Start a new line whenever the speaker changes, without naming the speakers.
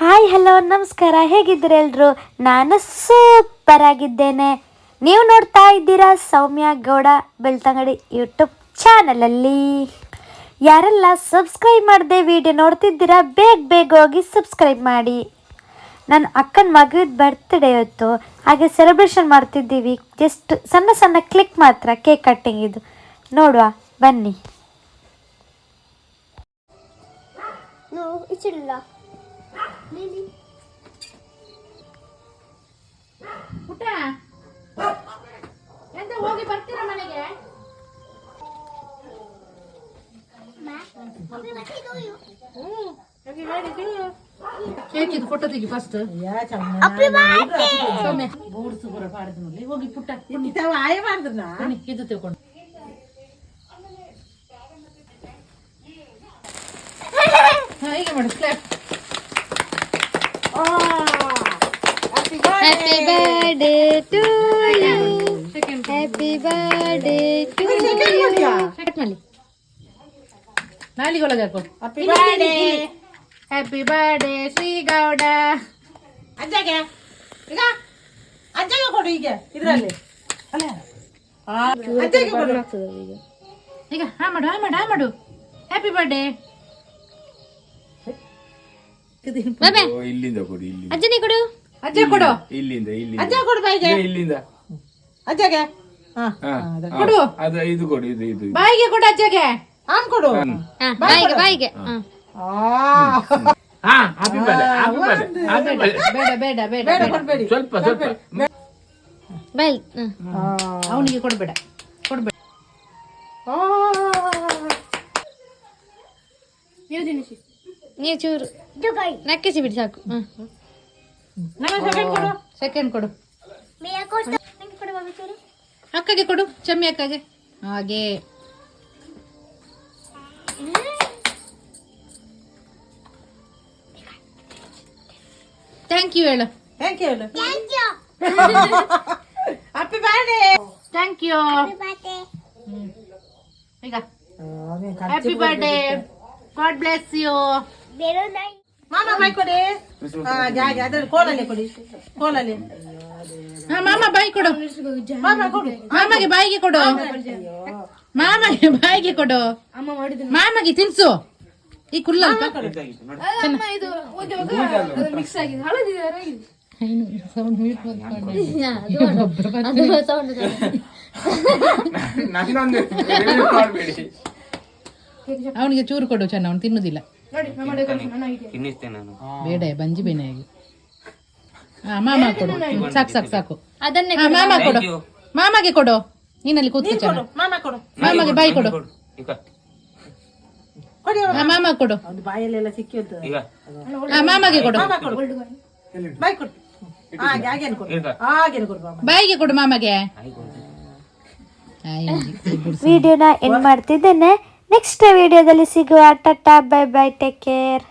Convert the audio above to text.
Hi hello ನಮಸ್ಕಾರ, ಹೇಗಿದ್ದೀರಾ ಎಲ್ರು? ನಾನು ಸೂಪರ್ ಆಗಿದ್ದೇನೆ. ನೀವು ನೋಡ್ತಾ ಇದ್ದೀರಾ ಸೌಮ್ಯ ಗೌಡ ಬೆಳ್ತಂಗಡಿ ಯೂಟ್ಯೂಬ್ ಚಾನಲಲ್ಲಿ. ಯಾರೆಲ್ಲ ಸಬ್ಸ್ಕ್ರೈಬ್ ಮಾಡದೆ ವಿಡಿಯೋ ನೋಡ್ತಿದ್ದೀರಾ ಬೇಗ ಹೋಗಿ ಸಬ್ಸ್ಕ್ರೈಬ್ ಮಾಡಿ. ನನ್ನ ಅಕ್ಕನ ಮಗದ ಬರ್ತ್ಡೇ ಇವತ್ತು, ಹಾಗೆ ಸೆಲೆಬ್ರೇಷನ್ ಮಾಡ್ತಿದ್ದೀವಿ. ಜಸ್ಟ್ ಸಣ್ಣ ಕ್ಲಿಕ್ ಮಾತ್ರ, ಕೇಕ್ ಕಟ್ಟಿಂಗ್ ಇದು ನೋಡುವ ಬನ್ನಿ.
ಪುಟ್ಟ ಎಂತ ಹೋಗಿ ಬರ್ತೀರಾ ಮನೆಗೆ? ಕೇಕ್ ಇದು ಫೋಟೋ ತೆಗಿ ಫಸ್ಟ್. ಬೂಡ್ಸು ಬರ ಪಾಡಿದ್ನಲ್ಲಿ ಹೋಗಿ ಪುಟ್ಟ ಆಯ ಮಾಡಿದ್ನ ಇದು ತಿಳ್ಕೊಂಡು ಹೀಗೆ ಮಾಡು. Clap.
Happy birthday to you. Happy birthday to you.
Cut ಮಾಡಿ. ನಾಲಿಗೊಳಗೆ ಹಾಕು. Happy birthday. Happy birthday Shri Gowda.
ಅಜ್ಜಗೆ ಈಗ ಅಜ್ಜಗೆ ಕೊಡು. ಈಗ ಇದರಲ್ಲಿ ಅಲ್ಲ ಅಜ್ಜಗೆ ಕೊಡು.
ಈಗ ಹಾ ಮಾಡು. Happy birthday.
ಇಲ್ಲಿಂದ ಕೊಡಿ.
ಅಜ್ಜನಿ ಕೊಡು.
ಅಜ್ಜ ಕೊಡು.
ಇಲ್ಲಿಂದ
ಅಜ್ಜ ಕೊಡು ಬಾಯಿಗೆ.
ಇಲ್ಲಿಂದ
ಅಜ್ಜಗೆ
ಕೊಡು.
ಅದು ಇದು ಕೊಡು. ಇದು
ಬಾಯಿಗೆ ಕೊಡು. ಅಜ್ಜಗೆ
ಆನ್ ಕೊಡು.
ಬಾಯಿಗೆ
ಹ್ಯಾಪಿ ಬರ್ಡೇ.
ಬೇಡ
ಕೊಡ್ಬೇಡಿ.
ಸ್ವಲ್ಪ
ಬಾಯ್.
ಅವನಿಗೆ ಕೊಡ್ಬೇಡ.
ನೀವು ಚೂರು ನಕ್ಕಿಸಿ ಬಿಡಿ ಸಾಕು.
ಸೆಕೆಂಡ್ ಕೊಡು. ಅಕ್ಕಗೆ ಕೊಡು. ಚಮ್ಮಿ ಅಕ್ಕಗೆ ಹಾಗೆ. ಥ್ಯಾಂಕ್ ಯು ಹೇಳು.
ಥ್ಯಾಂಕ್ ಯು ಹೇಳು. Happy birthday.
Thank you. ಈಗ happy birthday. God bless you.
ಮಾಮ ಬಾಯ್ ಕೊಡಿ. ಜಾಗ ಅದ್ರಲ್ಲಿ ಕೋಲಲ್ಲಿ ಕೊಡಿ. ಕೋಲಲ್ಲಿ
ಮಾಮ ಬಾಯಿ ಕೊಡು.
ಮಾಮ ಕೊಡು.
ಮಾಮಗೆ ಬಾಯಿಗೆ ಕೊಡು. ಮಾಮಗೆ ಬಾಯಿಗೆ ಕೊಡು. ಮಾಮಗೆ ತಿನ್ಸು. ಈ ಕುಲ್ಲ ಅವನಿಗೆ ಚೂರು ಕೊಡು. ಚೆನ್ನ ಅವನು ತಿನ್ನುದಿಲ್ಲ. ಬೇಡ ಬಂಜಿ ಬೇನೆಯಾಗಿ. ಮಾಮ ಕೊಡು. ಸಾಕು. ಮಾಮ ಕೊಡು. ಮಾಮಗೆ ಕೊಡು. ನೀನಲ್ಲಿ ಕೂತ್ಕೊ. ಚೆನ್ನ
ಮಾಮ ಕೊಡು.
ಮಾಮಗೆ ಬಾಯಿ ಕೊಡು. ಮಾಮ ಕೊಡು.
ಬಾಯಲ್ಲೆಲ್ಲ ಸಿಕ್ಕಿದ್ದು.
ಮಾಮಗೆ ಕೊಡು.
ಮಾಮ ಕೊಡು. ಬಾಯ್ ಕೊಡು. ಹಾಗೇನು ಕೊಡು. ಹಾಗೇನು ಕೊಡು ಮಾಮ.
ಬಾಯಿಗೆ ಕೊಡು ಮಾಮಗೆ.
ವಿಡಿಯೋನ ಎಂಡ್ ಮಾಡ್ತಿದ್ದೇನೆ. ನೆಕ್ಸ್ಟ್ ವಿಡಿಯೋದಲ್ಲಿ ಸಿಗುವ. Tata, bye bye, take care.